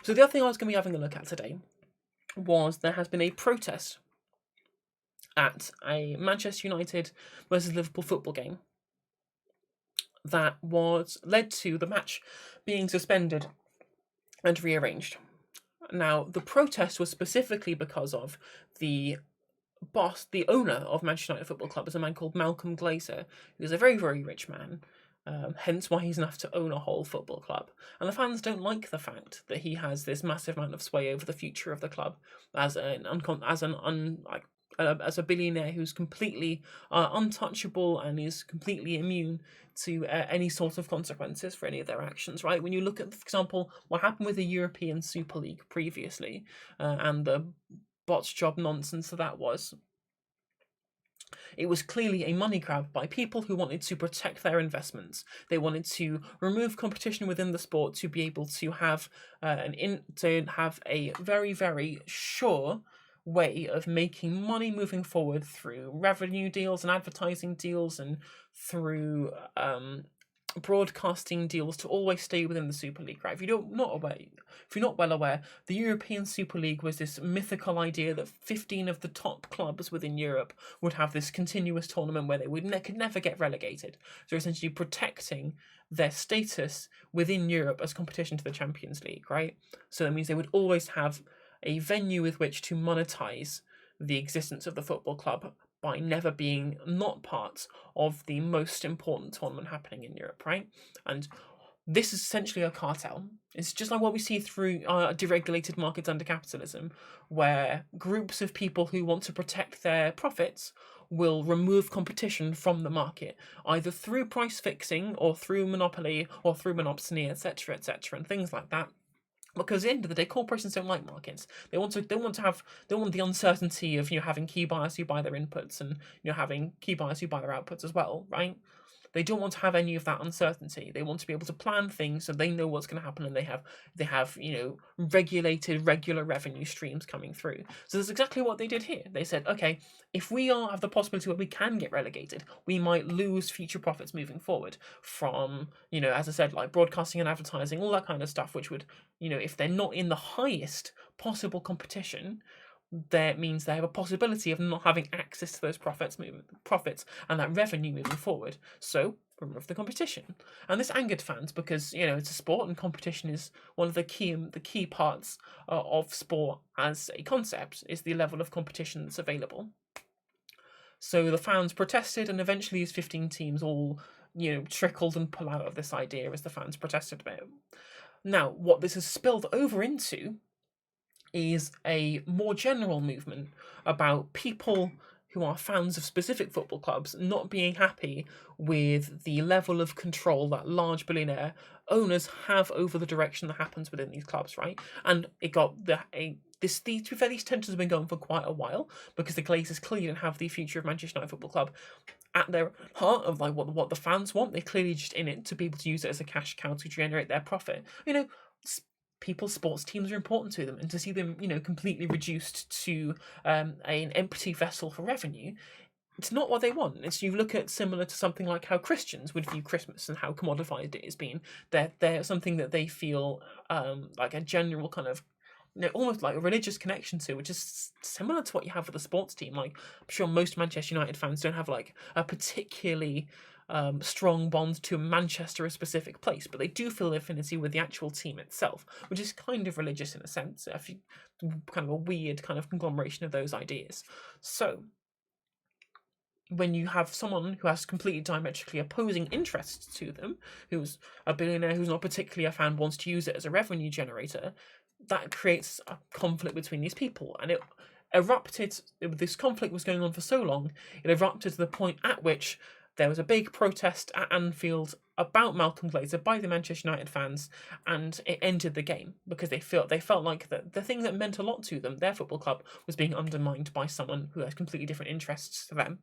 So the other thing I was going to be having a look at today was there has been a protest at a Manchester United versus Liverpool football game that was led to the match being suspended and rearranged. Now, the protest was specifically because of the owner of Manchester United Football Club is a man called Malcolm Glazer, who is a very, very rich man, hence why he's enough to own a whole football club. And the fans don't like the fact that he has this massive amount of sway over the future of the club as a billionaire who's completely untouchable and is completely immune to any sort of consequences for any of their actions, right? When you look at, for example, what happened with the European Super League previously and the botch job nonsense that was, it was clearly a money grab by people who wanted to protect their investments. They wanted to remove competition within the sport to be able to have a very, very sure way of making money moving forward through revenue deals and advertising deals and through broadcasting deals to always stay within the Super League, right? If you're not well aware, the European Super League was this mythical idea that 15 of the top clubs within Europe would have this continuous tournament where they could never get relegated. So essentially protecting their status within Europe as competition to the Champions League, right? So that means they would always have a venue with which to monetize the existence of the football club by never being not part of the most important tournament happening in Europe, right? And this is essentially a cartel. It's just like what we see through deregulated markets under capitalism, where groups of people who want to protect their profits will remove competition from the market, either through price fixing or through monopoly or through monopsony, etc., and things like that. Because at the end of the day, corporations don't like markets. They want the uncertainty of having key buyers who buy their inputs and having key buyers who buy their outputs as well, right? They don't want to have any of that uncertainty. They want to be able to plan things so they know what's going to happen and they have regulated regular revenue streams coming through. So that's exactly what they did here. They said, okay, if we have the possibility where we can get relegated, we might lose future profits moving forward from, as I said, like broadcasting and advertising, all that kind of stuff, which would, if they're not in the highest possible competition, that means they have a possibility of not having access to those profits and that revenue moving forward. So remove the competition, and this angered fans because it's a sport and competition is one of the key parts of sport as a concept is the level of competition that's available. So the fans protested, and eventually these 15 teams all trickled and pull out of this idea as the fans protested about it. Now, what this has spilled over into is a more general movement about people who are fans of specific football clubs not being happy with the level of control that large billionaire owners have over the direction that happens within these clubs, right? And it got these tensions have been going for quite a while because the Glazers clearly don't have the future of Manchester United Football Club at their heart of like what the fans want. They're clearly just in it to be able to use it as a cash cow to generate their profit. People's sports teams are important to them, and to see them, completely reduced to an empty vessel for revenue, it's not what they want. It's you look at similar to something like how Christians would view Christmas and how commodified it has been. They're something that they feel like a general kind of almost like a religious connection to, which is similar to what you have with the sports team. Like I'm sure most Manchester United fans don't have like a particularly strong bond to Manchester, a specific place, but they do feel affinity with the actual team itself, which is kind of religious in a sense. Kind of a weird kind of conglomeration of those ideas. So when you have someone who has completely diametrically opposing interests to them, who's a billionaire who's not particularly a fan, wants to use it as a revenue generator, that creates a conflict between these people, and it erupted. This conflict was going on for so long, it erupted to the point at which there was a big protest at Anfield about Malcolm Glazer by the Manchester United fans, and it ended the game because they felt like the thing that meant a lot to them, their football club, was being undermined by someone who has completely different interests to them.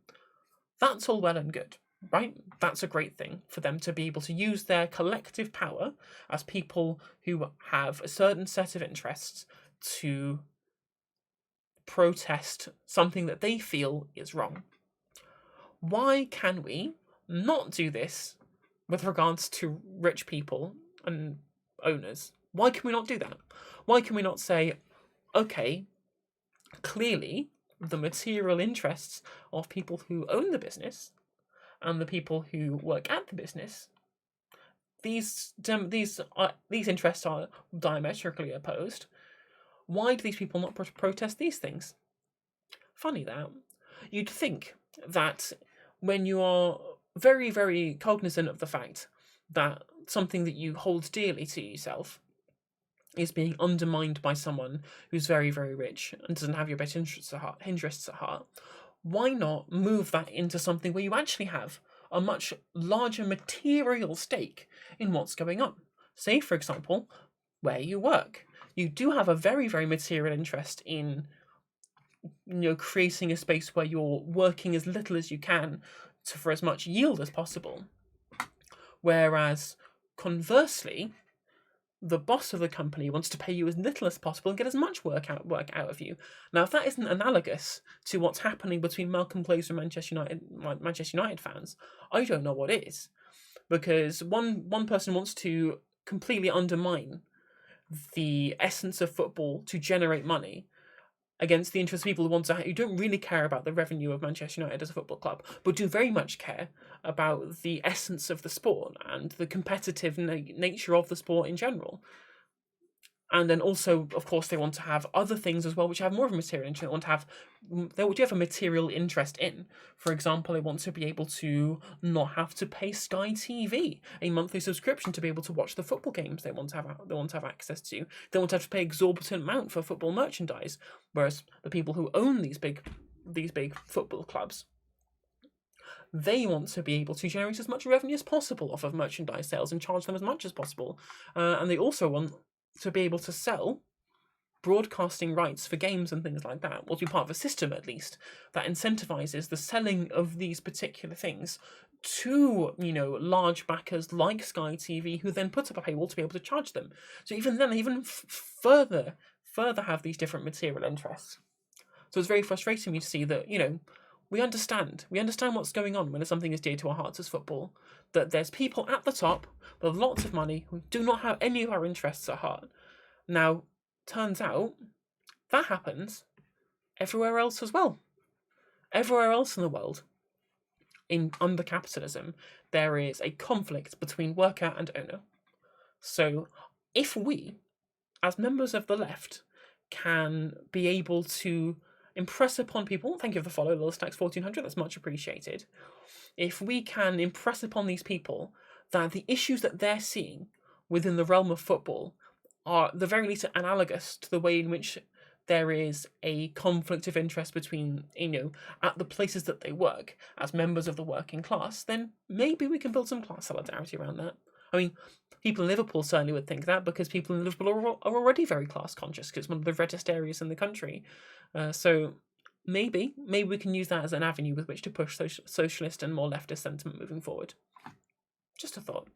That's all well and good, right? That's a great thing for them to be able to use their collective power as people who have a certain set of interests to protest something that they feel is wrong. Why can we not do this with regards to rich people and owners? Why can we not do that? Why can we not say, okay, clearly the material interests of people who own the business and the people who work at the business, these interests are diametrically opposed. Why do these people not protest these things? Funny that. You'd think that when you are very, very cognizant of the fact that something that you hold dearly to yourself is being undermined by someone who's very, very rich and doesn't have your best interests at heart, why not move that into something where you actually have a much larger material stake in what's going on? Say, for example, where you work. You do have a very, very material interest in creating a space where you're working as little as you can for as much yield as possible. Whereas, conversely, the boss of the company wants to pay you as little as possible and get as much work out of you. Now, if that isn't analogous to what's happening between Malcolm Glazer and Manchester United fans, I don't know what is. Because one person wants to completely undermine the essence of football to generate money against the interests of people who don't really care about the revenue of Manchester United as a football club, but do very much care about the essence of the sport and the competitive nature of the sport in general. And then also, of course, they want to have other things as well, which have more of a material interest. They do have a material interest in. For example, they want to be able to not have to pay Sky TV a monthly subscription to be able to watch the football games they want to have access to. They want to have to pay exorbitant amount for football merchandise, whereas the people who own these big football clubs, they want to be able to generate as much revenue as possible off of merchandise sales and charge them as much as possible. And they also want to be able to sell broadcasting rights for games and things like that, will be part of a system at least that incentivizes the selling of these particular things to large backers like Sky TV, who then put up a paywall to be able to charge them. So even then, further have these different material interests. So it's very frustrating to see that we understand what's going on when something is dear to our hearts as football, that there's people at the top with lots of money who do not have any of our interests at heart. Now, turns out that happens everywhere else as well. Everywhere else in the world, under capitalism, there is a conflict between worker and owner. So if we, as members of the left, can be able to impress upon people, thank you for the follow, LilSnacks 1400, that's much appreciated. If we can impress upon these people that the issues that they're seeing within the realm of football are the very least analogous to the way in which there is a conflict of interest between, at the places that they work as members of the working class, then maybe we can build some class solidarity around that. I mean, people in Liverpool certainly would think that, because people in Liverpool are already very class conscious, because it's one of the reddest areas in the country. So maybe we can use that as an avenue with which to push socialist and more leftist sentiment moving forward. Just a thought.